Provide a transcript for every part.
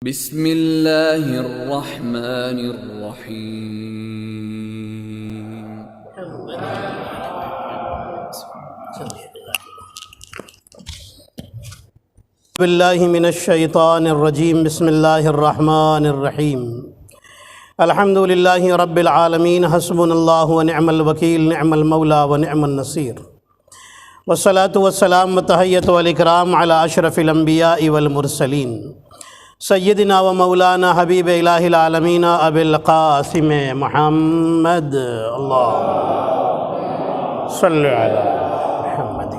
بسم اللہ الرحمن الرحیم۔ باللہ من الشیطان الرجیم، بسم اللہ الرحمن الرحیم۔ الحمد للہ رب العالمین، حسبنا اللہ ونعم الوکیل، نعم المولا ونعم النصیر، والصلاة والسلام وتحیۃ والاکرام علی اشرف الانبیاء والمرسلین، سیدنا و مولانا حبیب الہ العالمین ابی القاسم محمد، اللہ صلی علی محمد،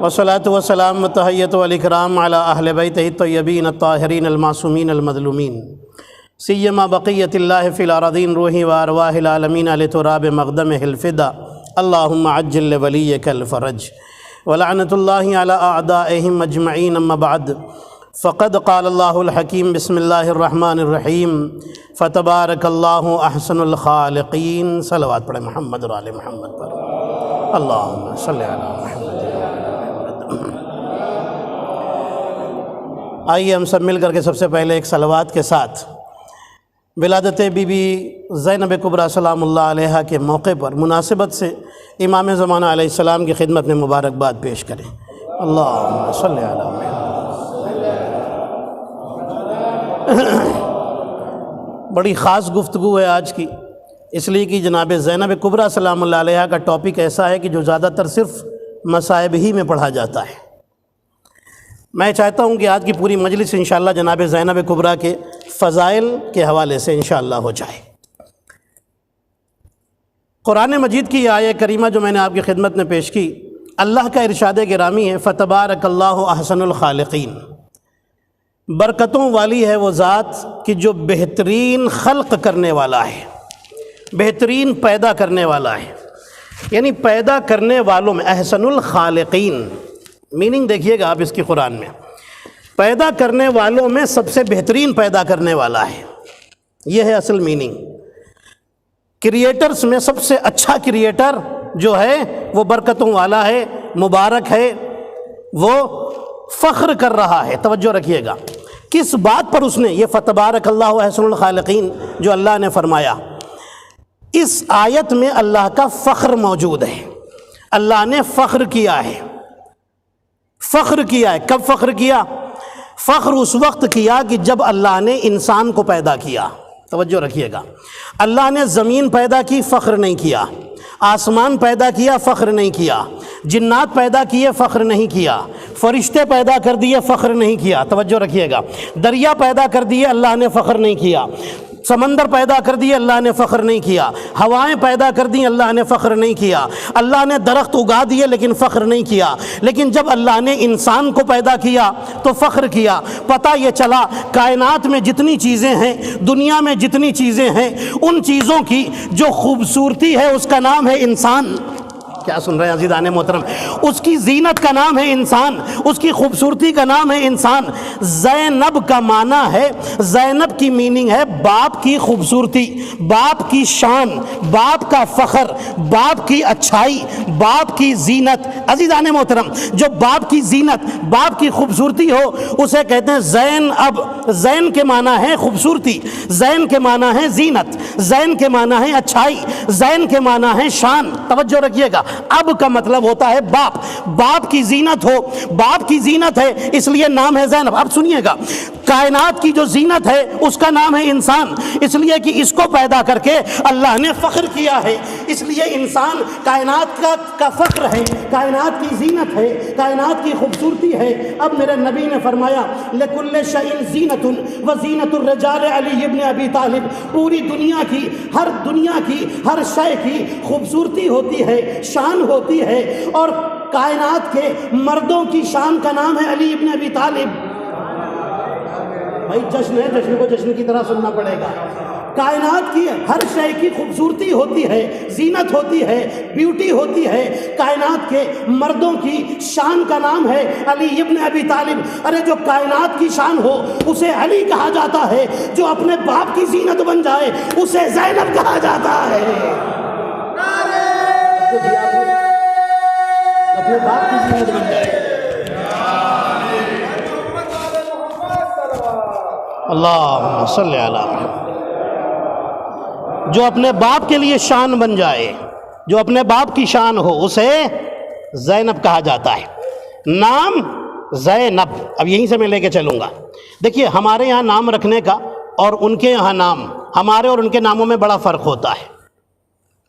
والصلاة والسلام وتحیۃ والاکرام علی اہل بیتہ الطیبین الطاہرین المعصومین المظلومین، سیما بقیۃ اللہ فی الارضین، روحی و ارواح العالمین لتراب مقدمہ الفدا، اللہم عجل ولیک الفرج، ولعنۃ اللہ علی اعدائہم اجمعین، اما بعد فقد قال اللہ الحکیم، بسم اللہ الرحمن الرحیم، فتبارک اللہ احسن الخالقین۔ صلوات پڑھیں محمد و آل محمد پر، اللہم صلی علی محمد۔ آئیے ہم سب مل کر کے سب سے پہلے ایک صلوات کے ساتھ ولادت بی بی زینب کبریٰ سلام اللہ علیہا کے موقع پر مناسبت سے امام زمانہ علیہ السلام کی خدمت میں مبارکباد پیش کریں۔ اللہم صلی علی محمد۔ بڑی خاص گفتگو ہے آج کی، اس لیے کہ جناب زینب کبریٰ سلام اللہ علیہا کا ٹاپک ایسا ہے کہ جو زیادہ تر صرف مصائب ہی میں پڑھا جاتا ہے۔ میں چاہتا ہوں کہ آج کی پوری مجلس انشاءاللہ جناب زینب کبریٰ کے فضائل کے حوالے سے انشاءاللہ ہو جائے۔ قرآن مجید کی یہ آیہ کریمہ جو میں نے آپ کی خدمت میں پیش کی، اللہ کا ارشاد گرامی ہے، فتبارک اللہ احسن الخالقین۔ برکتوں والی ہے وہ ذات کہ جو بہترین خلق کرنے والا ہے، بہترین پیدا کرنے والا ہے، یعنی پیدا کرنے والوں میں احسن الخالقین، میننگ دیکھیے گا آپ اس کی قرآن میں، پیدا کرنے والوں میں سب سے بہترین پیدا کرنے والا ہے، یہ ہے اصل میننگ۔ کریٹرز میں سب سے اچھا کریٹر جو ہے وہ برکتوں والا ہے، مبارک ہے، وہ فخر کر رہا ہے۔ توجہ رکھیے گا کس بات پر اس نے یہ فتبارک اللہ احسن الخالقین جو اللہ نے فرمایا، اس آیت میں اللہ کا فخر موجود ہے، اللہ نے فخر کیا ہے، فخر کیا ہے۔ کب فخر کیا؟ فخر اس وقت کیا کہ جب اللہ نے انسان کو پیدا کیا۔ توجہ رکھیے گا، اللہ نے زمین پیدا کی، فخر نہیں کیا، آسمان پیدا کیا، فخر نہیں کیا، جنات پیدا کیے، فخر نہیں کیا، فرشتے پیدا کر دیے، فخر نہیں کیا۔ توجہ رکھیے گا، دریا پیدا کر دیے، اللہ نے فخر نہیں کیا، سمندر پیدا کر دیے، اللہ نے فخر نہیں کیا، ہوائیں پیدا کر دی، اللہ نے فخر نہیں کیا، اللہ نے درخت اگا دیے لیکن فخر نہیں کیا۔ لیکن جب اللہ نے انسان کو پیدا کیا تو فخر کیا۔ پتہ یہ چلا کائنات میں جتنی چیزیں ہیں، دنیا میں جتنی چیزیں ہیں، ان چیزوں کی جو خوبصورتی ہے اس کا نام ہے انسان۔ کیا سن رہے ہیں عزیزان محترم؟ اس کی زینت کا نام ہے انسان، اس کی خوبصورتی کا نام ہے انسان۔ زینب کا معنی ہے، زینب کی میننگ ہے باپ کی خوبصورتی، باپ کی شان، باپ کا فخر، باپ کی اچھائی، باپ کی زینت۔ عزیزان محترم، جو باپ کی زینت، باپ کی خوبصورتی ہو اسے کہتے ہیں زین۔ اب زین کے معنی ہے خوبصورتی، زین کے معنی ہے زینت، زین کے معنی ہے اچھائی، زین کے معنی ہے شان۔ توجہ رکھیے گا، اب کا مطلب ہوتا ہے باپ، باپ کی زینت ہو، باپ کی زینت ہے اس لیے نام ہے زینب۔ اب سنیے گا، کائنات کی جو زینت ہے اس کا نام ہے انسان، اس لیے کہ اس کو پیدا کر کے اللہ نے فخر کیا ہے، اس لیے انسان کائنات کا فخر ہے، کائنات کی زینت ہے، کائنات کی خوبصورتی ہے۔ اب میرے نبی نے فرمایا لکل شیء زینۃ وزینۃ الرجال علی ابن ابی طالب، پوری دنیا کی ہر شے کی خوبصورتی ہوتی ہے، شان ہوتی ہے، اور کائنات کے مردوں کی شان کا نام ہے علی ابن ابی طالب۔ بھائی جشن ہے، جشن کو جشن کی طرح سننا پڑے گا۔ کائنات کی ہر شے کی خوبصورتی ہوتی ہے، زینت ہوتی ہے، بیوٹی ہوتی ہے، کائنات کے مردوں کی شان کا نام ہے علی ابن ابی طالب۔ ارے جو کائنات کی شان ہو اسے علی کہا جاتا ہے، جو اپنے باپ کی زینت بن جائے اسے زینب کہا جاتا ہے۔ اپنے باپ کی زینت بن جائے۔ اللہم صلی علی محمد۔ جو اپنے باپ کے لیے شان بن جائے، جو اپنے باپ کی شان ہو، اسے زینب کہا جاتا ہے۔ نام زینب، اب یہیں سے میں لے کے چلوں گا۔ دیکھیے ہمارے یہاں نام رکھنے کا اور ان کے یہاں نام، ہمارے اور ان کے ناموں میں بڑا فرق ہوتا ہے۔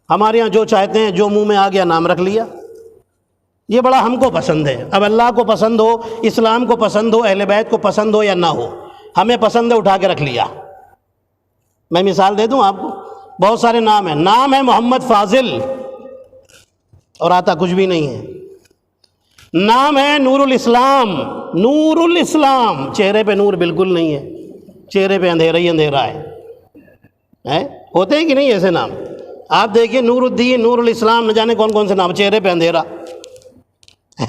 ہمارے یہاں جو چاہتے ہیں، جو منہ میں آ گیا نام رکھ لیا، یہ بڑا ہم کو پسند ہے۔ اب اللہ کو پسند ہو، اسلام کو پسند ہو، اہل بیت کو پسند ہو یا نہ ہو، ہمیں پسند ہے اٹھا کے رکھ لیا۔ میں مثال دے دوں آپ کو، بہت سارے نام ہیں۔ نام ہے محمد فاضل اور آتا کچھ بھی نہیں ہے۔ نام ہے نور الاسلام، نور الاسلام، چہرے پہ نور بالکل نہیں ہے، چہرے پہ اندھیرا ہی اندھیرا ہے۔ ہوتے ہیں کہ نہیں ایسے نام؟ آپ دیکھیے نور الدین، نور الاسلام، نہ جانے کون کون سے نام، چہرے پہ اندھیرا۔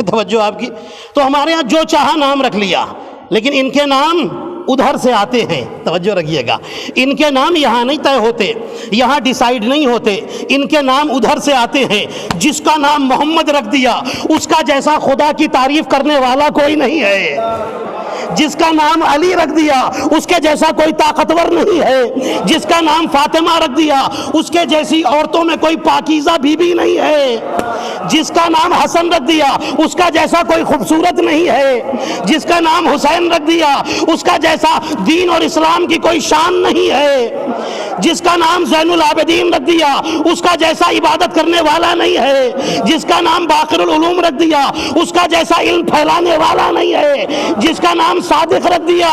توجہ آپ کی۔ تو ہمارے ہاں جو چاہا نام رکھ لیا، لیکن ان کے نام ادھر سے آتے ہیں، توجہ رکھیے گا۔ ان کے نام یہاں نہیں طے ہوتے، یہاں ڈیسائیڈ نہیں ہوتے، ان کے نام ادھر سے آتے ہیں۔ جس کا نام محمد رکھ دیا، اس کا جیسا خدا کی تعریف کرنے والا کوئی نہیں ہے۔ جس کا نام علی رکھ دیا، اس کے جیسا کوئی طاقتور نہیں ہے۔ جس کا نام فاطمہ رکھ دیا، اس کے جیسی عورتوں میں کوئی پاکیزہ بی بی نہیں ہے۔ جس کا نام حسن رکھ دیا، اس کا جیسا کوئی خوبصورت نہیں ہے۔ جس کا نام حسین رکھ دیا، اس کا جیسا دین اور اسلام کی کوئی شان نہیں ہے۔ جس کا نام زین العابدین رکھ دیا، اس کا جیسا عبادت کرنے والا نہیں ہے۔ جس کا نام باقر العلوم رکھ دیا، اس کا جیسا علم پھیلانے والا نہیں ہے۔ جس کا نام صادق رکھ دیا،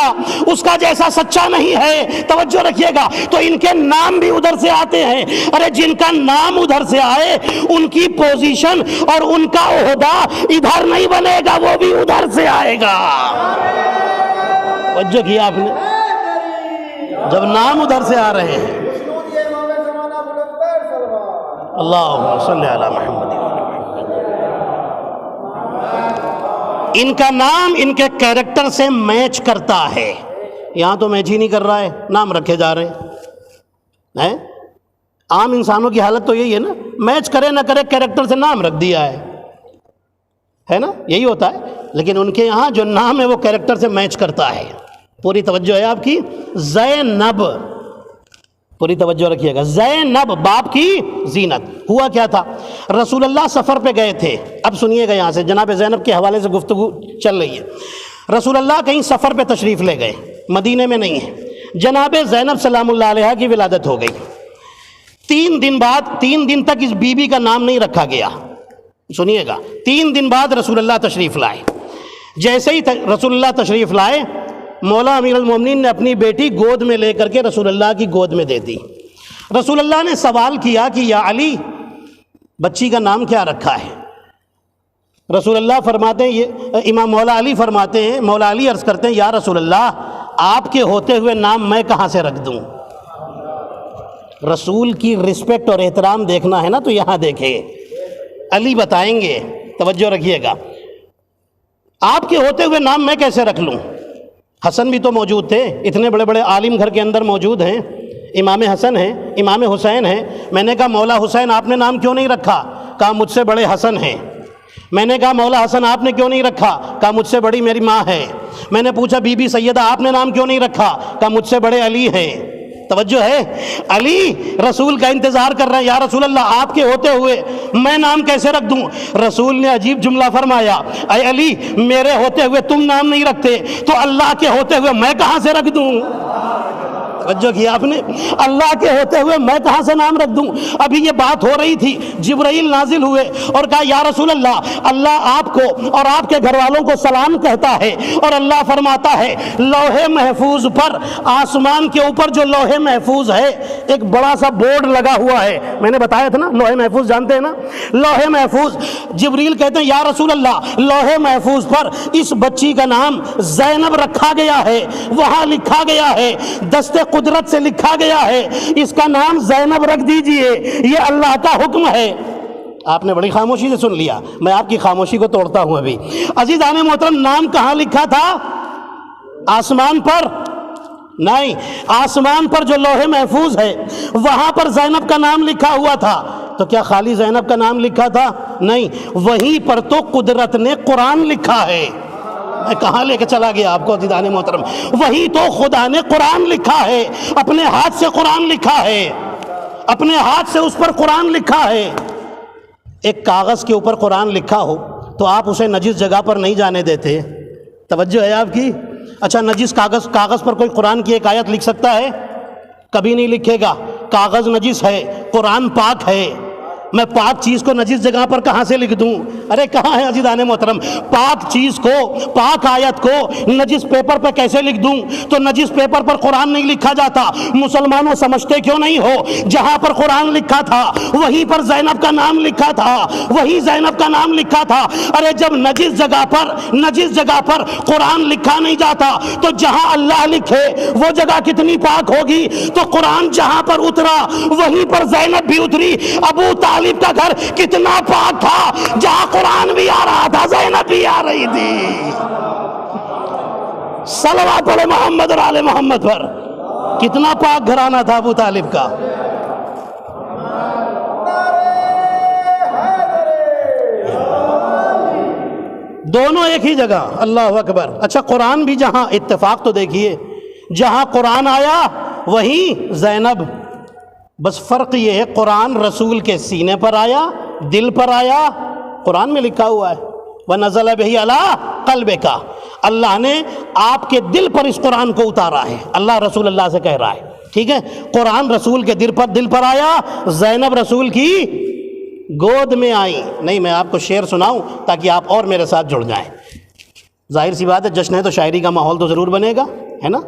اس کا جیسا سچا نہیں ہے۔ توجہ رکھیے گا۔ تو ان کے نام بھی ادھر سے آتے ہیں۔ ارے جن کا نام ادھر سے آئے، ان کی پوزیشن اور ان کا عہدہ ادھر نہیں بنے گا، وہ بھی ادھر سے آئے گا۔ توجہ کیا آپ نے؟ جب نام ادھر سے آ رہے ہیں۔ اللہم صلی علی محمد۔ ان کا نام ان کے کیریکٹر سے میچ کرتا ہے۔ یہاں تو میچ ہی نہیں کر رہا ہے، نام رکھے جا رہے ہیں۔ عام انسانوں کی حالت تو یہی ہے نا، میچ کرے نہ کرے کیریکٹر سے نام رکھ دیا ہے نا، یہی ہوتا ہے۔ لیکن ان کے یہاں جو نام ہے وہ کیریکٹر سے میچ کرتا ہے۔ پوری توجہ ہے آپ کی۔ زینب، پوری توجہ رکھیے گا۔ زینب، باپ کی زینت۔ ہوا کیا تھا؟ رسول اللہ سفر پہ گئے تھے۔ اب سنیے گا، یہاں سے جناب زینب کے حوالے سے گفتگو چل رہی ہے۔ رسول اللہ کہیں سفر پہ تشریف لے گئے، مدینے میں نہیں ہے۔ جناب زینب سلام اللہ علیہا کی ولادت ہو گئی۔ 3 دن تک اس بی بی کا نام نہیں رکھا گیا۔ سنیے گا، 3 دن بعد رسول اللہ تشریف لائے۔ جیسے ہی رسول اللہ تشریف لائے، مولا امیر المومنین نے اپنی بیٹی گود میں لے کر کے رسول اللہ کی گود میں دے دی۔ رسول اللہ نے سوال کیا کہ یا علی، بچی کا نام کیا رکھا ہے؟ رسول اللہ فرماتے ہیں، یہ امام مولا علی فرماتے ہیں، مولا علی عرض کرتے ہیں، یا رسول اللہ، آپ کے ہوتے ہوئے نام میں کہاں سے رکھ دوں؟ رسول کی رسپیکٹ اور احترام دیکھنا ہے نا، تو یہاں دیکھیں، علی بتائیں گے، توجہ رکھیے گا۔ آپ کے ہوتے ہوئے نام میں کیسے رکھ لوں؟ حسن بھی تو موجود تھے، اتنے بڑے بڑے عالم گھر کے اندر موجود ہیں، امام حسن ہیں، امام حسین ہیں۔ میں نے کہا مولا حسین آپ نے نام کیوں نہیں رکھا؟ کہا مجھ سے بڑے حسن ہیں۔ میں نے کہا مولا حسن آپ نے کیوں نہیں رکھا؟ کہا مجھ سے بڑی میری ماں ہے۔ میں نے پوچھا بی بی سیدہ آپ نے نام کیوں نہیں رکھا؟ کہا مجھ سے بڑے علی ہیں۔ توجہ ہے، علی رسول کا انتظار کر رہے ہیں، یا رسول اللہ آپ کے ہوتے ہوئے میں نام کیسے رکھ دوں؟ رسول نے عجیب جملہ فرمایا، اے علی، میرے ہوتے ہوئے تم نام نہیں رکھتے تو اللہ کے ہوتے ہوئے میں کہاں سے رکھ دوں؟ توجہ کیا آپ نے؟ اللہ کے ہوتے ہوئے میں کہاں سے نام رکھ دوں؟ ابھی یہ بات ہو رہی تھی، جبرائیل نازل ہوئے اور کہا یا رسول اللہ، اللہ آپ کو اور آپ کے گھر والوں کو سلام کہتا ہے، اور اللہ فرماتا ہے لوح محفوظ پر، آسمان کے اوپر جو لوح محفوظ ہے، ایک بڑا سا بورڈ لگا ہوا ہے۔ میں نے بتایا تھا نا، لوح محفوظ جانتے ہیں نا، لوح محفوظ۔ جبریل کہتے ہیں یا رسول اللہ، لوح محفوظ پر اس بچی کا نام زینب رکھا گیا ہے، وہاں لکھا گیا ہے، دستے قدرت سے لکھا گیا ہے، اس کا نام زینب رکھ دیجئے، یہ اللہ کا حکم ہے۔ آپ نے بڑی خاموشی سے سن لیا، میں آپ کی خاموشی کو توڑتا ہوں ابھی۔ عزیزان محترم، نام کہاں لکھا تھا؟ آسمان پر نہیں، آسمان پر جو لوح محفوظ ہے وہاں پر زینب کا نام لکھا ہوا تھا۔ تو کیا خالی زینب کا نام لکھا تھا؟ نہیں، وہیں پر تو قدرت نے قرآن لکھا ہے۔ میں کہاں لے کے چلا گیا آپ کو عزیزان محترم؟ وہی تو خدا نے قرآن لکھا ہے، اپنے ہاتھ سے قرآن لکھا ہے، اپنے ہاتھ سے اس پر قرآن لکھا ہے۔ ایک کاغذ کے اوپر قرآن لکھا ہو تو آپ اسے نجس جگہ پر نہیں جانے دیتے، توجہ ہے آپ کی؟ اچھا نجس کاغذ پر کوئی قرآن کی ایک آیت لکھ سکتا ہے؟ کبھی نہیں لکھے گا۔ کاغذ نجس ہے، قرآن پاک ہے، میں پاک چیز کو نجس جگہ پر کہاں سے لکھ دوں؟ ارے کہاں ہے عزیزان محترم؟ پاک چیز کو، پاک آیت کو نجس پیپر پہ کیسے لکھ دوں؟ تو نجس پیپر پر قرآن نہیں لکھا جاتا۔ مسلمانوں سمجھتے کیوں نہیں ہو؟ جہاں پر قرآن لکھا تھا وہیں پر زینب کا نام لکھا تھا، وہی زینب کا نام لکھا تھا۔ ارے جب نجس جگہ پر قرآن لکھا نہیں جاتا تو جہاں اللہ لکھے وہ جگہ کتنی پاک ہوگی؟ تو قرآن جہاں پر اترا وہیں پر زینب بھی اتری۔ ابو طالب کا گھر کتنا پاک تھا، جہاں قرآن بھی آ رہا تھا زینب بھی آ رہی تھی۔ صلوات پڑھے محمد اور آل محمد پر۔ کتنا پاک گھرانہ تھا ابو طالب کا۔ دونوں ایک ہی جگہ، اللہ اکبر۔ اچھا قرآن بھی جہاں، اتفاق تو دیکھیے، جہاں قرآن آیا وہیں زینب، بس فرق یہ ہے قرآن رسول کے سینے پر آیا، دل پر آیا، قرآن میں لکھا ہوا ہے وَنَزَلَ بِهِ عَلَىٰ قَلْبِكَ، اللہ نے آپ کے دل پر اس قرآن کو اتارا ہے۔ اللہ رسول اللہ سے کہہ رہا ہے، ٹھیک ہے؟ قرآن رسول کے دل پر آیا، زینب رسول کی گود میں آئی۔ نہیں میں آپ کو شعر سناؤں تاکہ آپ اور میرے ساتھ جڑ جائیں۔ ظاہر سی بات ہے جشن ہے تو شاعری کا ماحول تو ضرور بنے گا، ہے نا؟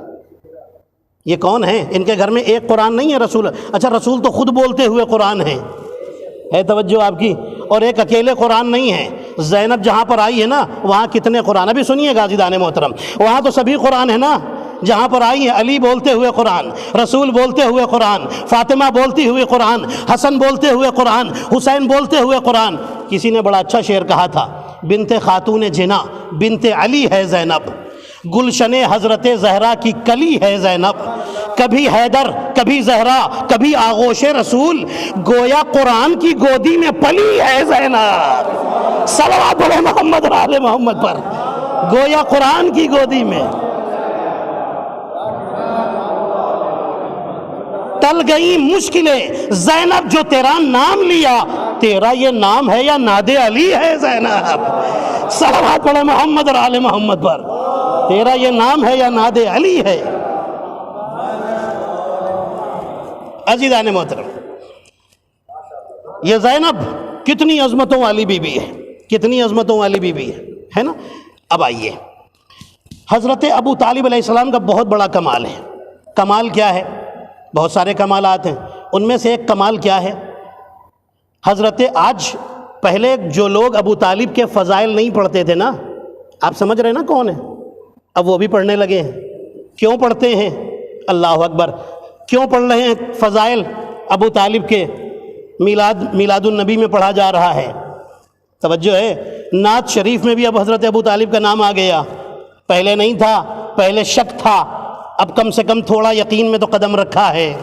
یہ کون ہیں؟ ان کے گھر میں ایک قرآن نہیں ہے رسول، اچھا رسول تو خود بولتے ہوئے قرآن ہے توجہ آپ کی، اور ایک اکیلے قرآن نہیں ہے۔ زینب جہاں پر آئی ہے نا وہاں کتنے قرآن، ابھی سنیے گا عزیزان محترم، وہاں تو سبھی قرآن ہے نا جہاں پر آئی ہے۔ علی بولتے ہوئے قرآن، رسول بولتے ہوئے قرآن، فاطمہ بولتی ہوئے قرآن، حسن بولتے ہوئے قرآن، حسین بولتے ہوئے قرآن۔ کسی نے بڑا اچھا شعر کہا تھا، بنت خاتون جنا بنت علی ہے زینب، گلشن حضرت زہرا کی کلی ہے زینب، کبھی حیدر کبھی زہرا کبھی آغوش رسول، گویا قرآن کی گودی میں پلی ہے زینب۔ صلوات پڑھے محمد اور آل محمد پر۔ گویا قرآن کی گودی میں ٹل گئی مشکلیں زینب جو تیرا نام لیا، تیرا یہ نام ہے یا ناد علی ہے زینب؟ صلوات پڑھے محمد اور آل محمد پر۔ تیرا یہ نام ہے یا ناد علی ہے؟ عزیزان محترم یہ زینب کتنی عظمتوں والی بی بی ہے، کتنی عظمتوں والی بی بی ہے نا؟ اب آئیے، حضرت ابو طالب علیہ السلام کا بہت بڑا کمال ہے۔ کمال کیا ہے؟ بہت سارے کمالات ہیں، ان میں سے ایک کمال کیا ہے؟ حضرت آج پہلے جو لوگ ابو طالب کے فضائل نہیں پڑھتے تھے نا، آپ سمجھ رہے ہیں نا کون ہے؟ اب وہ بھی پڑھنے لگے ہیں۔ کیوں پڑھتے ہیں؟ اللہ اکبر، کیوں پڑھ رہے ہیں فضائل ابو طالب کے؟ میلاد النبی میں پڑھا جا رہا ہے، توجہ ہے؟ نعت شریف میں بھی اب حضرت ابو طالب کا نام آ گیا، پہلے نہیں تھا، پہلے شک تھا، اب کم سے کم تھوڑا یقین میں تو قدم رکھا ہے،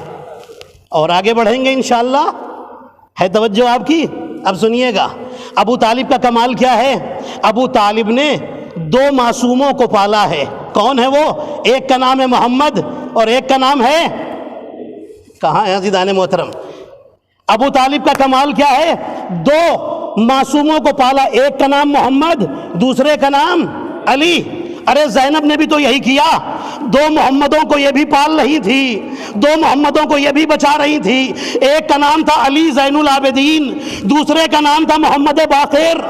اور آگے بڑھیں گے انشاءاللہ۔ ہے توجہ آپ کی؟ اب سنیے گا ابو طالب کا کمال کیا ہے۔ ابو طالب نے 2 معصوموں کو پالا ہے۔ کون ہے وہ؟ ایک کا نام ہے محمد اور ایک کا نام ہے، کہاں ہے عزیزان محترم؟ ابو طالب کا کمال کیا ہے؟ 2 معصوموں کو پالا، ایک کا نام محمد، دوسرے کا نام علی۔ ارے زینب نے بھی تو یہی کیا، 2 محمدوں کو یہ بھی پال رہی تھی، 2 محمدوں کو یہ بھی بچا رہی تھی۔ ایک کا نام تھا علی زین العابدین، دوسرے کا نام تھا محمد باقر۔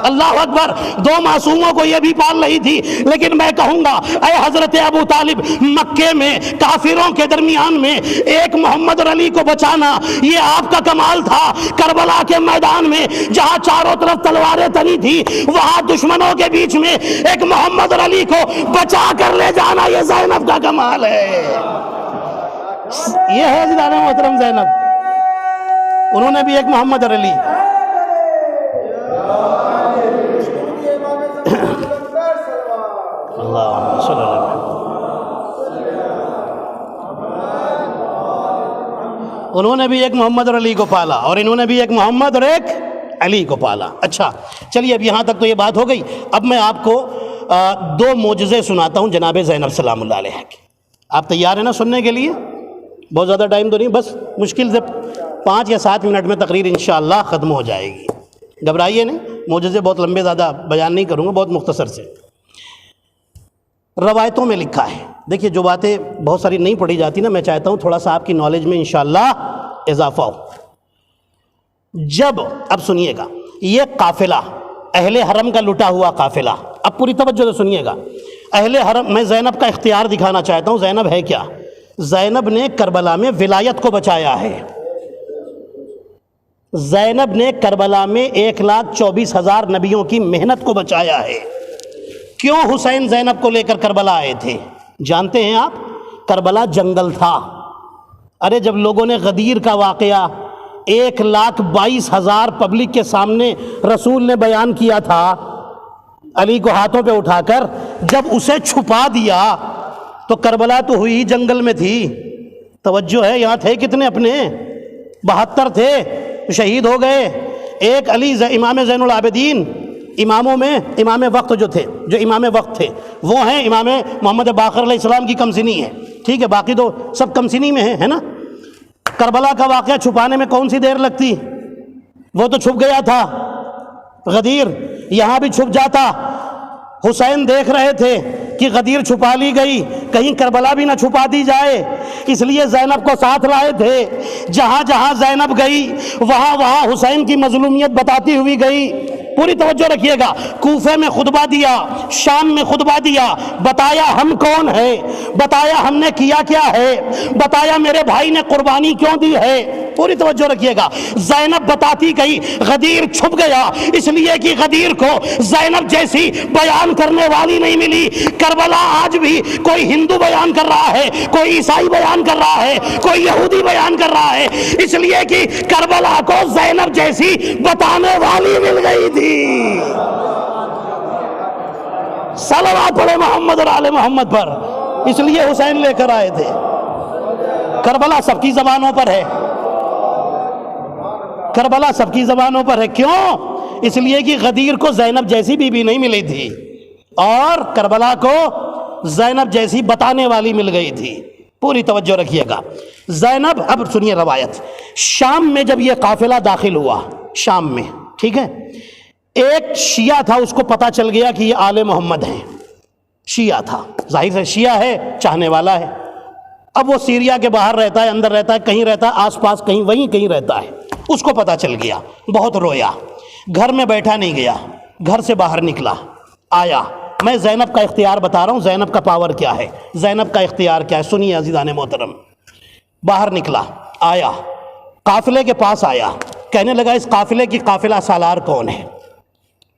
اللہ اکبر، 2 معصوموں کو یہ بھی پال رہی تھی۔ لیکن میں کہوں گا اے حضرت ابو طالب، مکے میں کافروں کے درمیان میں ایک محمد اور علی کو بچانا یہ آپ کا کمال تھا۔ کربلا کے میدان میں جہاں چاروں طرف تلواریں تنی تھی، وہاں دشمنوں کے بیچ میں ایک محمد اور علی کو بچا کر لے جانا یہ زینب کا کمال ہے۔ یہ ہے عزیزان محترم زینب، انہوں نے بھی ایک محمد اور علی۔ اللہ صلی اللہ علیہ وسلم، انہوں نے بھی ایک محمد اور علی کو پالا، اور انہوں نے بھی ایک محمد اور ایک علی کو پالا۔ اچھا چلیے اب یہاں تک تو یہ بات ہو گئی۔ اب میں آپ کو دو معجزے سناتا ہوں جناب زینب سلام اللہ علیہ کے. آپ تیار ہیں نا سننے کے لیے؟ بہت زیادہ ٹائم تو نہیں، بس مشکل سے 5 یا 7 منٹ میں تقریر انشاءاللہ ختم ہو جائے گی. گھبرائیے نہیں، معجزے بہت لمبے زیادہ بیان نہیں کروں گا، بہت مختصر سے. روایتوں میں لکھا ہے، دیکھیے جو باتیں بہت ساری نہیں پڑھی جاتی نا، میں چاہتا ہوں تھوڑا سا آپ کی نالج میں انشاءاللہ اضافہ ہو. جب اب سنیے گا، یہ قافلہ اہل حرم کا لٹا ہوا قافلہ، اب پوری توجہ سے سنیے گا. اہل حرم، میں زینب کا اختیار دکھانا چاہتا ہوں. زینب ہے کیا؟ زینب نے کربلا میں ولایت کو بچایا ہے. زینب نے کربلا میں 1,24,000 نبیوں کی محنت کو بچایا ہے. کیوں حسین زینب کو لے کر کربلا آئے تھے جانتے ہیں آپ؟ کربلا جنگل تھا. ارے جب لوگوں نے غدیر کا واقعہ 1,22,000 پبلک کے سامنے رسول نے بیان کیا تھا، علی کو ہاتھوں پہ اٹھا کر جب اسے چھپا دیا تو کربلا تو ہوئی جنگل میں تھی. توجہ ہے، یہاں تھے کتنے اپنے؟ 72 تھے، شہید ہو گئے. ایک علی امام زین العابدین، اماموں میں امام وقت جو تھے، جو امام وقت تھے وہ ہیں امام محمد باقر علیہ السلام کی کمسنی ہے، ٹھیک ہے، باقی تو سب کمسنی میں ہیں، ہے نا. کربلا کا واقعہ چھپانے میں کون سی دیر لگتی؟ وہ تو چھپ گیا تھا. غدیر یہاں بھی چھپ جاتا. حسین دیکھ رہے تھے کہ غدیر چھپا لی گئی، کہیں کربلا بھی نہ چھپا دی جائے، اس لیے زینب کو ساتھ لائے تھے. جہاں جہاں زینب گئی وہاں وہاں حسین کی مظلومیت بتاتی ہوئی گئی. پوری توجہ رکھیے گا. کوفے میں خطبہ دیا، شام میں خطبہ دیا، بتایا ہم کون ہے، بتایا ہم نے کیا کیا ہے، بتایا میرے بھائی نے قربانی کیوں دی ہے. پوری توجہ رکھیے گا. زینب بتاتی گئی، غدیر چھپ گیا اس لیے کہ غدیر کو زینب جیسی بیان کرنے والی نہیں ملی. کربلا آج بھی کوئی ہندو بیان کر رہا ہے، کوئی عیسائی بیان کر رہا ہے، کوئی یہودی بیان کر رہا ہے، اس لیے کہ کربلا کو زینب جیسی بتانے والی مل گئی تھی. صلوات پڑھے محمد اور آل محمد پر. اس لیے حسین لے کر آئے تھے. کربلا سب کی زبانوں پر ہے، کربلا سب کی زبانوں پر ہے. کیوں؟ اس لیے کہ غدیر کو زینب جیسی بیوی نہیں ملی تھی اور کربلا کو زینب جیسی بتانے والی مل گئی تھی. پوری توجہ رکھیے گا. زینب، اب سنیے روایت. شام میں جب یہ قافلہ داخل ہوا، شام میں، ٹھیک ہے، ایک شیعہ تھا، اس کو پتا چل گیا کہ یہ آل محمد ہیں. شیعہ تھا، ظاہر سے شیعہ ہے، چاہنے والا ہے. اب وہ سیریا کے باہر رہتا ہے، اندر رہتا ہے، کہیں رہتا ہے آس پاس، کہیں وہیں کہیں رہتا ہے. اس کو پتا چل گیا، بہت رویا. گھر میں بیٹھا نہیں گیا، گھر سے باہر نکلا، آیا. میں زینب کا اختیار بتا رہا ہوں، زینب کا پاور کیا ہے، زینب کا اختیار کیا ہے. سنیے عزیزان محترم. باہر نکلا، آیا، قافلے کے پاس آیا، کہنے لگا اس قافلے کی قافلہ سالار کون ہے؟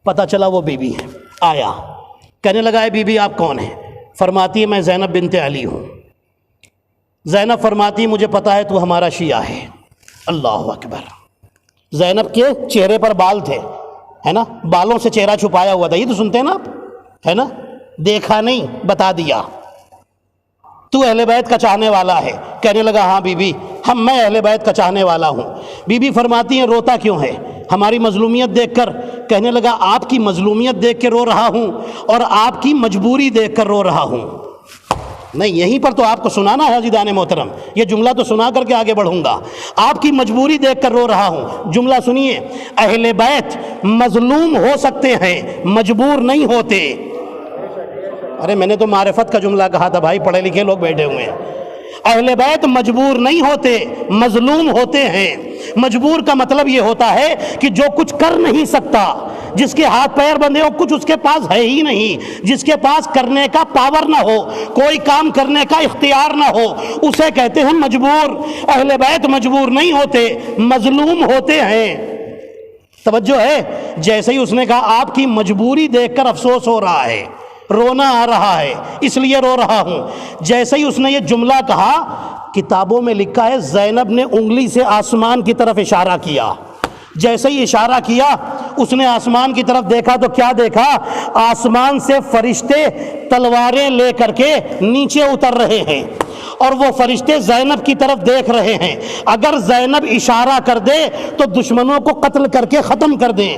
پتا چلا وہ بی بی ہے. آیا، کہنے لگا اے بی بی آپ کون ہیں؟ فرماتی ہے میں زینب بنت علی ہوں. زینب فرماتی مجھے پتا ہے تو ہمارا شیعہ ہے. اللہ اکبر. زینب کے چہرے پر بال تھے، ہے نا، بالوں سے چہرہ چھپایا ہوا تھا. یہ تو سنتے ہیں نا آپ، ہے نا. دیکھا نہیں، بتا دیا تو اہل بیت کا چاہنے والا ہے. کہنے لگا ہاں بی بی، میں اہل بیت کا چاہنے والا ہوں. بی بی فرماتی ہیں روتا کیوں ہے؟ ہماری مظلومیت دیکھ کر. کہنے لگا آپ کی مظلومیت دیکھ کے رو رہا ہوں اور آپ کی مجبوری دیکھ کر رو رہا ہوں. نہیں، یہیں پر تو آپ کو سنانا ہے عزیزان محترم، یہ جملہ تو سنا کر کے آگے بڑھوں گا. آپ کی مجبوری دیکھ کر رو رہا ہوں. جملہ سنیے. اہل بیت مظلوم ہو سکتے ہیں، مجبور نہیں ہوتے. ارے میں نے تو معرفت کا جملہ کہا تھا بھائی، پڑھے لکھے لوگ بیٹھے ہوئے ہیں. اہل بیت مجبور نہیں ہوتے، مظلوم ہوتے ہیں. مجبور کا مطلب یہ ہوتا ہے کہ جو کچھ کر نہیں سکتا، جس کے ہاتھ پیر بندھے ہو، کچھ اس کے پاس ہے ہی نہیں، جس کے پاس کرنے کا پاور نہ ہو، کوئی کام کرنے کا اختیار نہ ہو، اسے کہتے ہیں مجبور. اہل بیت مجبور نہیں ہوتے، مظلوم ہوتے ہیں. توجہ ہے. جیسے ہی اس نے کہا آپ کی مجبوری دیکھ کر افسوس ہو رہا ہے، رونا آ رہا ہے، اس لیے رو رہا ہوں. جیسے ہی اس نے یہ جملہ کہا، کتابوں میں لکھا ہے زینب نے انگلی سے آسمان کی طرف اشارہ کیا. جیسے ہی اشارہ کیا، اس نے آسمان کی طرف دیکھا تو کیا دیکھا؟ آسمان سے فرشتے تلواریں لے کر کے نیچے اتر رہے ہیں اور وہ فرشتے زینب کی طرف دیکھ رہے ہیں. اگر زینب اشارہ کر دے تو دشمنوں کو قتل کر کے ختم کر دیں.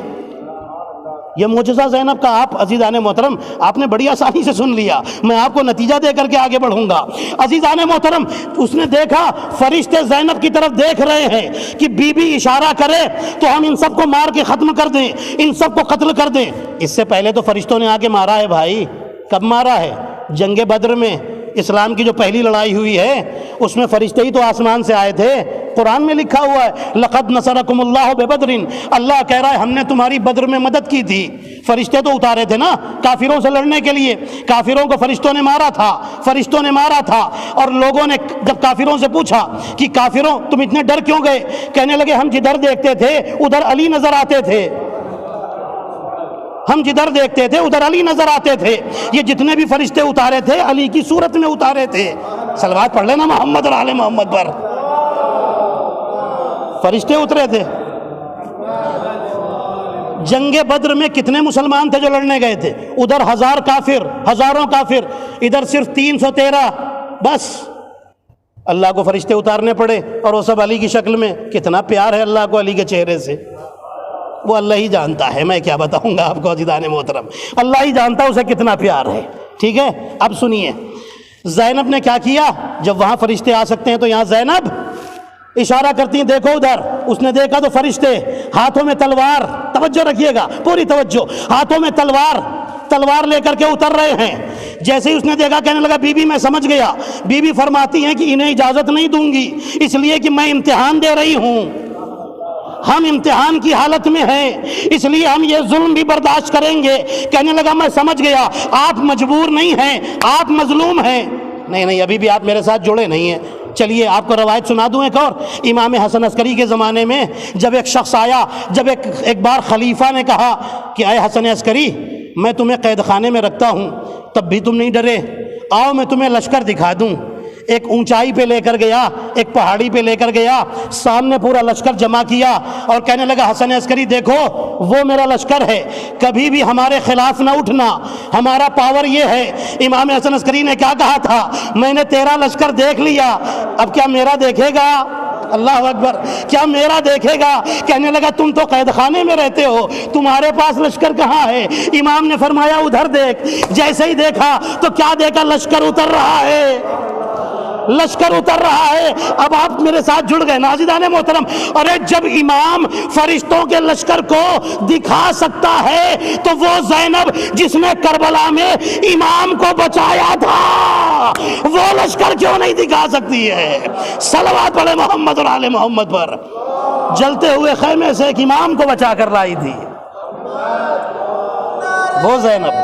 یہ معجزہ زینب کا آپ عزیزان محترم آپ نے بڑی آسانی سے سن لیا، میں آپ کو نتیجہ دے کر کے آگے بڑھوں گا۔ عزیزان محترم اس نے دیکھا فرشتے زینب کی طرف دیکھ رہے ہیں کہ بی بی اشارہ کرے تو ہم ان سب کو مار کے ختم کر دیں، ان سب کو قتل کر دیں۔ اس سے پہلے تو فرشتوں نے آ کے مارا ہے بھائی، کب مارا ہے؟ جنگ بدر میں، اسلام کی جو پہلی لڑائی ہوئی ہے اس میں فرشتے ہی تو آسمان سے آئے تھے۔ قرآن میں لکھا ہوا ہے لقد نصرکم اللہ ببدر، اللہ کہہ رہا ہے ہم نے تمہاری بدر میں مدد کی تھی۔ فرشتے تو اتارے تھے نا کافروں سے لڑنے کے لیے، کافروں کو فرشتوں نے مارا تھا، فرشتوں نے مارا تھا۔ اور لوگوں نے جب کافروں سے پوچھا کہ کافروں تم اتنے ڈر کیوں گئے، کہنے لگے ہم جدھر دیکھتے تھے ادھر علی نظر آتے تھے، ہم جدھر دیکھتے تھے ادھر علی نظر آتے تھے۔ یہ جتنے بھی فرشتے اتارے تھے علی کی صورت میں اتارے تھے۔ صلوات پڑھ لینا محمد اور آل محمد پر۔ فرشتے اترے تھے۔ جنگ بدر میں کتنے مسلمان تھے جو لڑنے گئے تھے؟ ادھر 1000 کافر، ہزاروں کافر، ادھر صرف 313 بس۔ اللہ کو فرشتے اتارنے پڑے اور وہ سب علی کی شکل میں۔ کتنا پیار ہے اللہ کو علی کے چہرے سے، وہ اللہ ہی جانتا ہے، میں کیا بتاؤں گا آپ کو عزیزان محترم، اللہ ہی جانتا ہے اسے کتنا پیار ہے۔ ٹھیک ہے، اب سنیے زینب نے کیا کیا۔ جب وہاں فرشتے آ سکتے ہیں تو یہاں زینب اشارہ کرتی ہیں دیکھو ادھر۔ اس نے دیکھا تو فرشتے ہاتھوں میں تلوار، توجہ رکھیے گا پوری توجہ، ہاتھوں میں تلوار لے کر کے اتر رہے ہیں۔ جیسے ہی اس نے دیکھا کہنے لگا بی بی میں سمجھ گیا۔ بی بی فرماتی ہیں کہ انہیں اجازت نہیں دوں گی، اس لیے کہ میں امتحان دے رہی ہوں، ہم امتحان کی حالت میں ہیں، اس لیے ہم یہ ظلم بھی برداشت کریں گے۔ کہنے لگا میں سمجھ گیا آپ مجبور نہیں ہیں، آپ مظلوم ہیں۔ نہیں ابھی بھی آپ میرے ساتھ جڑے نہیں ہیں۔ چلیے آپ کو روایت سنا دوں ایک اور۔ امام حسن عسکری کے زمانے میں جب ایک شخص آیا، جب ایک بار خلیفہ نے کہا کہ اے حسن عسکری میں تمہیں قید خانے میں رکھتا ہوں تب بھی تم نہیں ڈرے، آؤ میں تمہیں لشکر دکھا دوں۔ ایک اونچائی پہ لے کر گیا، ایک پہاڑی پہ لے کر گیا، سامنے پورا لشکر جمع کیا اور کہنے لگا حسن عسکری دیکھو وہ میرا لشکر ہے، کبھی بھی ہمارے خلاف نہ اٹھنا، ہمارا پاور یہ ہے۔ امام حسن عسکری نے کیا کہا تھا؟ میں نے تیرا لشکر دیکھ لیا، اب کیا میرا دیکھے گا؟ اللہ اکبر، کیا میرا دیکھے گا؟ کہنے لگا تم تو قید خانے میں رہتے ہو، تمہارے پاس لشکر کہاں ہے؟ امام نے فرمایا ادھر دیکھ۔ جیسے ہی دیکھا تو کیا دیکھا؟ لشکر اتر رہا ہے، لشکر اتر رہا ہے۔ اب آپ میرے ساتھ جڑ گئے ناظرین محترم۔ ارے جب امام فرشتوں کے لشکر کو دکھا سکتا ہے تو وہ زینب جس نے کربلا میں امام کو بچایا تھا وہ لشکر کیوں نہیں دکھا سکتی ہے؟ صلوات پڑھے محمد اور آل محمد پر۔ جلتے ہوئے خیمے سے ایک امام کو بچا کر لائی تھی وہ زینب۔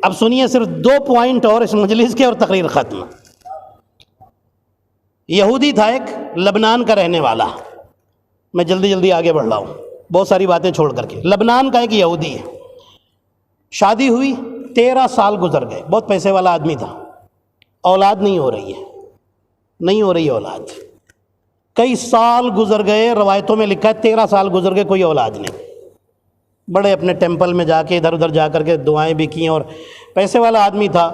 اب سنیے صرف 2 پوائنٹ اور اس مجلس کے اور تقریر ختم۔ یہودی تھا ایک لبنان کا رہنے والا، میں جلدی آگے بڑھ رہا ہوں بہت ساری باتیں چھوڑ کر کے۔ لبنان کا ایک یہودی ہے، شادی ہوئی 13 سال گزر گئے، بہت پیسے والا آدمی تھا، اولاد نہیں ہو رہی اولاد، کئی سال گزر گئے، روایتوں میں لکھا ہے 13 سال گزر گئے کوئی اولاد نہیں۔ بڑے اپنے ٹیمپل میں جا کے ادھر ادھر جا کر کے دعائیں بھی کیں، اور پیسے والا آدمی تھا،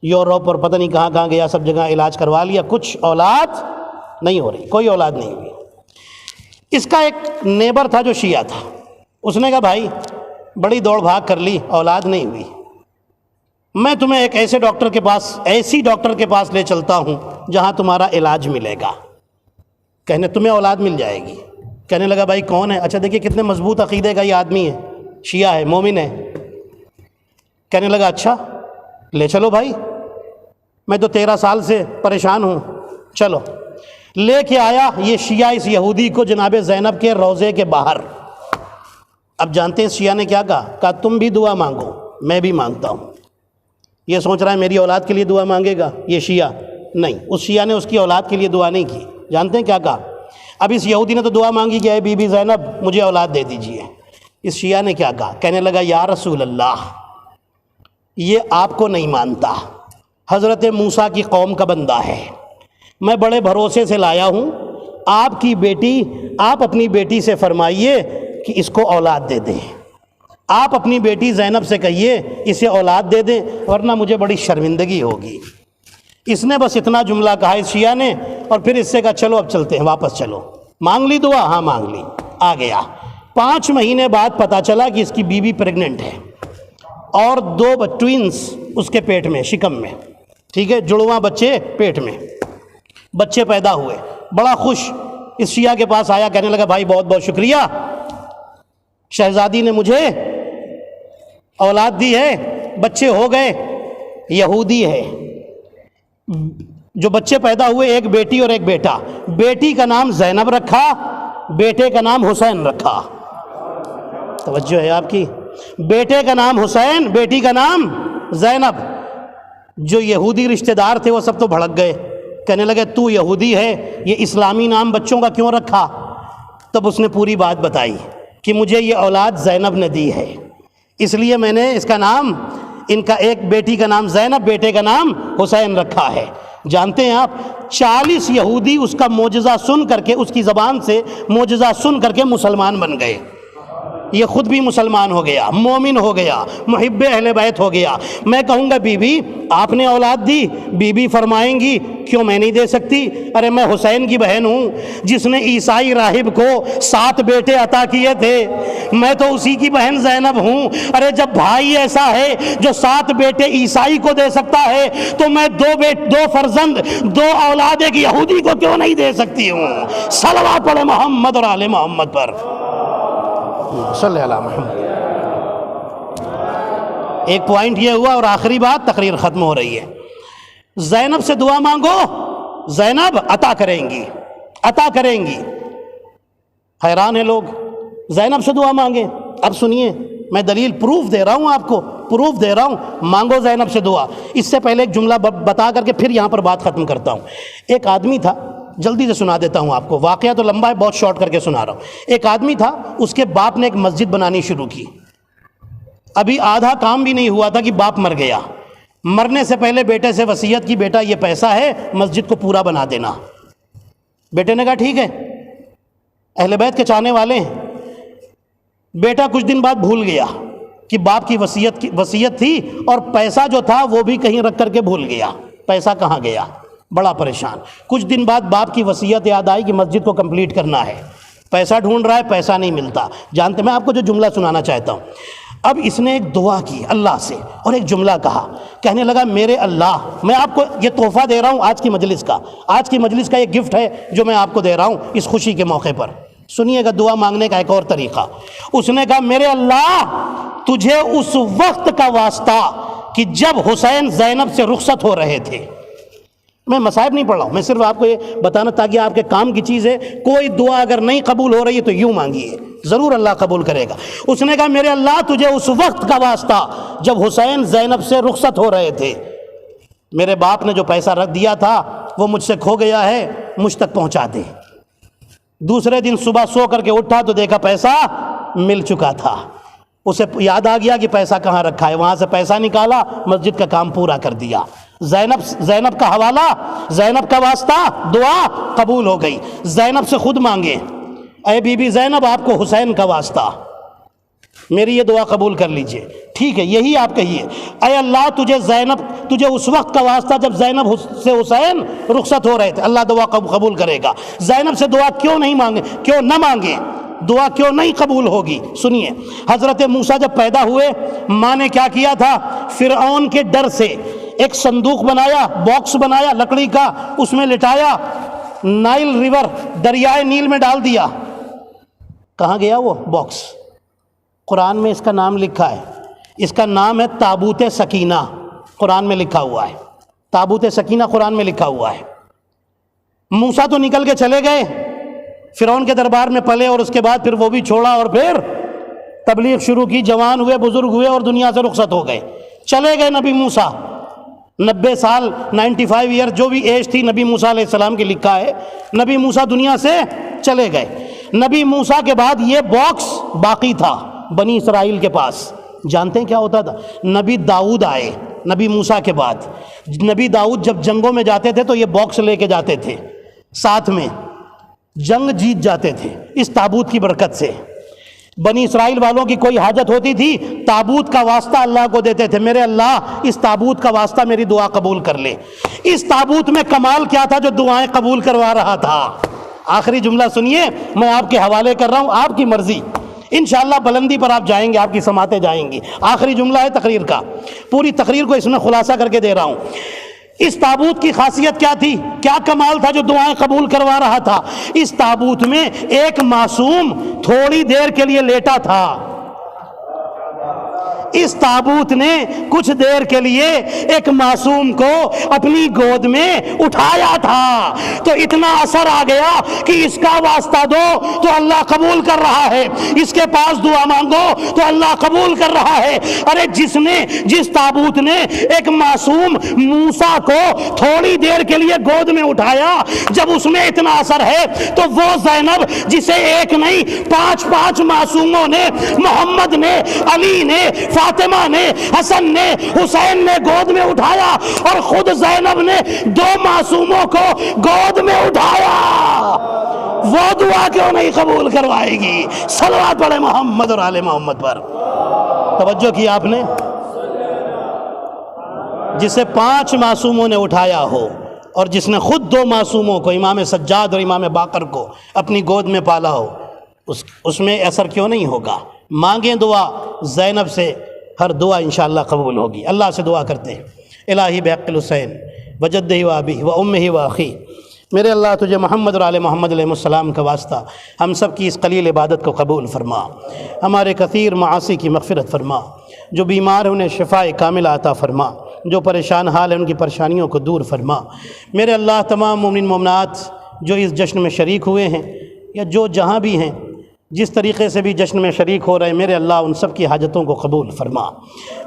یورپ اور پتہ نہیں کہاں گیا، سب جگہ علاج کروا لیا، کچھ اولاد نہیں ہو رہی، کوئی اولاد نہیں ہوئی۔ اس کا ایک نیبر تھا جو شیعہ تھا، اس نے کہا بھائی بڑی دوڑ بھاگ کر لی، اولاد نہیں ہوئی، میں تمہیں ایک ایسے ایسی ڈاکٹر کے پاس لے چلتا ہوں جہاں تمہارا علاج ملے گا، کہنے تمہیں اولاد مل جائے گی۔ کہنے لگا بھائی کون ہے؟ اچھا دیکھیے کتنے مضبوط عقیدے کا یہ آدمی ہے، شیعہ ہے، مومن ہے۔ کہنے لگا اچھا لے چلو بھائی، میں تو 13 سال سے پریشان ہوں، چلو۔ لے کے آیا یہ شیعہ اس یہودی کو جناب زینب کے روضے کے باہر۔ اب جانتے ہیں شیعہ نے کیا کہا تم بھی دعا مانگو، میں بھی مانگتا ہوں۔ یہ سوچ رہا ہے میری اولاد کے لیے دعا مانگے گا یہ شیعہ، نہیں، اس شیعہ نے اس کی اولاد کے لیے دعا نہیں کی۔ جانتے ہیں کیا کہا؟ اب اس یہودی نے تو دعا مانگی کہ اے بی بی زینب مجھے اولاد دے دیجئے۔ اس شیعہ نے کیا کہا؟ کہنے لگا یا رسول اللہ یہ آپ کو نہیں مانتا، حضرت موسیٰ کی قوم کا بندہ ہے، میں بڑے بھروسے سے لایا ہوں، آپ کی بیٹی، آپ اپنی بیٹی سے فرمائیے کہ اس کو اولاد دے دیں، آپ اپنی بیٹی زینب سے کہیے اسے اولاد دے دیں ورنہ مجھے بڑی شرمندگی ہوگی۔ اس نے بس اتنا جملہ کہا اس شیعہ نے، اور پھر اس سے کہا چلو اب چلتے ہیں، واپس چلو۔ مانگ لی دعا؟ ہاں مانگ لی۔ آ گیا۔ 5 مہینے بعد پتہ چلا کہ اس کی بیوی پریگننٹ ہے اور 2 ٹوینز اس کے پیٹ میں، شکم میں، ٹھیک ہے، جڑواں بچے پیٹ میں، بچے پیدا ہوئے، بڑا خوش اس شیعہ کے پاس آیا، کہنے لگا بھائی بہت بہت شکریہ، شہزادی نے مجھے اولاد دی ہے، بچے ہو گئے، یہودی ہے، جو بچے پیدا ہوئے ایک بیٹی اور ایک بیٹا، بیٹی کا نام زینب رکھا، بیٹے کا نام حسین رکھا۔ توجہ ہے آپ کی، بیٹے کا نام حسین، بیٹی کا نام زینب۔ جو یہودی رشتہ دار تھے وہ سب تو بھڑک گئے، کہنے لگے تو یہودی ہے، یہ اسلامی نام بچوں کا کیوں رکھا؟ تب اس نے پوری بات بتائی کہ مجھے یہ اولاد زینب نے دی ہے، اس لیے میں نے اس کا نام، ان کا ایک بیٹی کا نام زینب، بیٹے کا نام حسین رکھا ہے۔ جانتے ہیں آپ 40 یہودی اس کا معجزہ سن کر کے، اس کی زبان سے معجزہ سن کر کے مسلمان بن گئے۔ یہ خود بھی مسلمان ہو گیا، مومن ہو گیا، محب اہل بیت ہو گیا۔ میں کہوں گا بی بی آپ نے اولاد دی، بی بی فرمائیں گی کیوں میں نہیں دے سکتی؟ ارے میں حسین کی بہن ہوں جس نے عیسائی راہب کو 7 بیٹے عطا کیے تھے، میں تو اسی کی بہن زینب ہوں۔ ارے جب بھائی ایسا ہے جو 7 بیٹے عیسائی کو دے سکتا ہے تو میں 2 فرزند، 2 اولاد ایک یہودی کو کیوں نہیں دے سکتی ہوں؟ صلوات پڑھے محمد اور آل محمد پر، صلی اللہ محمد۔ ایک پوائنٹ یہ ہوا اور آخری بات، تقریر ختم ہو رہی ہے۔ زینب سے دعا مانگو، زینب عطا کریں گی، عطا کریں گی۔ حیران ہیں لوگ، زینب سے دعا مانگیں۔ اب سنیے، میں دلیل پروف دے رہا ہوں آپ کو، پروف دے رہا ہوں، مانگو زینب سے دعا۔ اس سے پہلے ایک جملہ بتا کر کے پھر یہاں پر بات ختم کرتا ہوں۔ ایک آدمی تھا، جلدی سے سنا دیتا ہوں آپ کو، واقعہ تو لمبا ہے، بہت شارٹ کر کے سنا رہا ہوں۔ ایک آدمی تھا، اس کے باپ نے ایک مسجد بنانی شروع کی، ابھی آدھا کام بھی نہیں ہوا تھا کہ باپ مر گیا۔ مرنے سے پہلے بیٹے سے وصیت کی، بیٹا یہ پیسہ ہے مسجد کو پورا بنا دینا۔ بیٹے نے کہا ٹھیک ہے، اہل بیت کے چاہنے والے ہیں۔ بیٹا کچھ دن بعد بھول گیا کہ باپ کی وصیت تھی، اور پیسہ جو تھا وہ بھی کہیں رکھ کر کے بھول گیا، پیسہ کہاں گیا، بڑا پریشان۔ کچھ دن بعد باپ کی وصیت یاد آئی کہ مسجد کو کمپلیٹ کرنا ہے، پیسہ ڈھونڈ رہا ہے، پیسہ نہیں ملتا۔ جانتے میں آپ کو جو جملہ سنانا چاہتا ہوں، اب اس نے ایک دعا کی اللہ سے اور ایک جملہ کہا، کہنے لگا میرے اللہ، میں آپ کو یہ تحفہ دے رہا ہوں آج کی مجلس کا، آج کی مجلس کا ایک گفٹ ہے جو میں آپ کو دے رہا ہوں اس خوشی کے موقع پر۔ سنیے گا دعا مانگنے کا ایک اور طریقہ۔ اس نے کہا میرے اللہ، تجھے اس وقت کا واسطہ کہ جب حسین زینب سے رخصت ہو رہے تھے، میں مصائب نہیں پڑھ رہا ہوں، میں صرف آپ کو یہ بتانا تاکہ آپ کے کام کی چیز ہے۔ کوئی دعا اگر نہیں قبول ہو رہی ہے تو یوں مانگیے، ضرور اللہ قبول کرے گا۔ اس نے کہا میرے اللہ، تجھے اس وقت کا واسطہ جب حسین زینب سے رخصت ہو رہے تھے، میرے باپ نے جو پیسہ رکھ دیا تھا وہ مجھ سے کھو گیا ہے، مجھ تک پہنچا دے۔ دوسرے دن صبح سو کر کے اٹھا تو دیکھا پیسہ مل چکا تھا۔ اسے یاد آ گیا کہ پیسہ کہاں رکھا ہے، وہاں سے پیسہ نکالا، مسجد کا کام پورا کر دیا۔ زینب کا حوالہ، زینب کا واسطہ، دعا قبول ہو گئی۔ زینب سے خود مانگے، اے بی بی زینب آپ کو حسین کا واسطہ میری یہ دعا قبول کر لیجئے۔ ٹھیک ہے، یہی آپ کہیے، اے اللہ تجھے اس وقت کا واسطہ جب زینب سے حسین رخصت ہو رہے تھے۔ اللہ دعا قبول کرے گا۔ زینب سے دعا کیوں نہیں مانگے، کیوں نہ مانگے، دعا کیوں نہیں قبول ہوگی؟ سنیے، حضرت موسیٰ جب پیدا ہوئے، ماں نے کیا کیا تھا؟ فرعون کے ڈر سے ایک صندوق بنایا، باکس بنایا لکڑی کا، اس میں لٹایا، نائل ریور، دریائے نیل میں ڈال دیا۔ کہاں گیا وہ باکس؟ قرآن میں اس کا نام لکھا ہے، اس کا نام ہے تابوت سکینہ، قرآن میں لکھا ہوا ہے، تابوت سکینہ قرآن میں لکھا ہوا ہے۔ موسیٰ تو نکل کے چلے گئے، فرعون کے دربار میں پلے، اور اس کے بعد پھر وہ بھی چھوڑا اور پھر تبلیغ شروع کی، جوان ہوئے، بزرگ ہوئے اور دنیا سے رخصت ہو گئے۔ چلے گئے نبی موسیٰ، 90 سال 95 ایئر جو بھی ایج تھی نبی موسیٰ علیہ السلام کی، لکھا ہے نبی موسیٰ دنیا سے چلے گئے۔ نبی موسیٰ کے بعد یہ باکس باقی تھا بنی اسرائیل کے پاس۔ جانتے ہیں کیا ہوتا تھا؟ نبی داؤد آئے نبی موسیٰ کے بعد۔ نبی داؤد جب جنگوں میں جاتے تھے تو یہ باکس لے کے جاتے تھے ساتھ میں، جنگ جیت جاتے تھے اس تابوت کی برکت سے۔ بنی اسرائیل والوں کی کوئی حاجت ہوتی تھی، تابوت کا واسطہ اللہ کو دیتے تھے، میرے اللہ اس تابوت کا واسطہ میری دعا قبول کر لے۔ اس تابوت میں کمال کیا تھا جو دعائیں قبول کروا رہا تھا؟ آخری جملہ سنیے، میں آپ کے حوالے کر رہا ہوں، آپ کی مرضی، انشاءاللہ بلندی پر آپ جائیں گے، آپ کی سماعتیں جائیں گی۔ آخری جملہ ہے تقریر کا، پوری تقریر کو اس میں خلاصہ کر کے دے رہا ہوں۔ اس تابوت کی خاصیت کیا تھی؟ کیا کمال تھا جو دعائیں قبول کروا رہا تھا؟ اس تابوت میں ایک معصوم تھوڑی دیر کے لیے لیٹا تھا، اس تابوت نے کچھ دیر کے لیے ایک معصوم کو اپنی گود میں اٹھایا تھا، تو اتنا اثر آ گیا کہ اس کا واسطہ دو تو اللہ قبول کر رہا ہے، اس کے پاس دعا مانگو تو اللہ قبول کر رہا ہے۔ ارے جس تابوت نے ایک معصوم موسیٰ کو تھوڑی دیر کے لیے گود میں اٹھایا، جب اس میں اتنا اثر ہے تو وہ زینب جسے ایک نہیں پانچ معصوموں نے، محمد نے، علی نے، فاطمہ نے، حسن نے، حسین نے گود میں اٹھایا، اور خود زینب نے 2 معصوموں کو گود میں اٹھایا، وہ دعا کیوں نہیں قبول کروائے گی؟ صلوات پڑھے محمد اور آل محمد پر۔ توجہ کی آپ نے؟ جسے 5 معصوموں نے اٹھایا ہو اور جس نے خود 2 معصوموں کو، امام سجاد اور امام باقر کو اپنی گود میں پالا ہو، اس میں اثر کیوں نہیں ہوگا؟ مانگیں دعا زینب سے، ہر دعا انشاءاللہ قبول ہوگی۔ اللہ سے دعا کرتے ہیں، الہی بحق الحسین وجدہ و ابی و امہ و اخی، میرے اللہ تجھے محمد اور آل محمد علیہ السلام کا واسطہ ہم سب کی اس قلیل عبادت کو قبول فرما، ہمارے کثیر معاصی کی مغفرت فرما، جو بیمار ہیں انہیں شفاء کاملہ عطا فرما، جو پریشان حال ہیں ان کی پریشانیوں کو دور فرما۔ میرے اللہ تمام مومن مومنات جو اس جشن میں شریک ہوئے ہیں یا جو جہاں بھی ہیں، جس طریقے سے بھی جشن میں شریک ہو رہے ہیں، میرے اللہ ان سب کی حاجتوں کو قبول فرما۔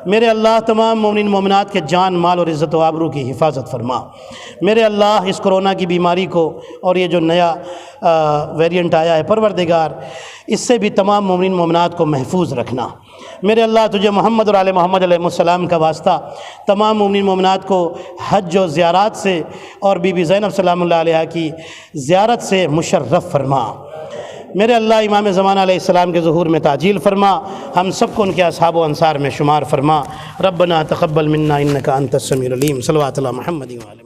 میرے اللہ تمام مومن مومنات کے جان مال اور عزت و آبرو کی حفاظت فرما۔ میرے اللہ اس کرونا کی بیماری کو اور یہ جو نیا ویرینٹ آیا ہے پروردگار، اس سے بھی تمام مومن مومنات کو محفوظ رکھنا۔ میرے اللہ تجھے محمد اور آل محمد علیہ السلام کا واسطہ تمام مومن مومنات کو حج و زیارات سے اور بی بی زینب سلام اللہ علیہا کی زیارت سے مشرف فرما۔ میرے اللہ امام زمانہ علیہ السلام کے ظہور میں تعجیل فرما، ہم سب کو ان کے اصحاب و انصار میں شمار فرما۔ ربنا تقبل منا انک انت السمیع العلیم، صلوات علی محمد و آل محمد۔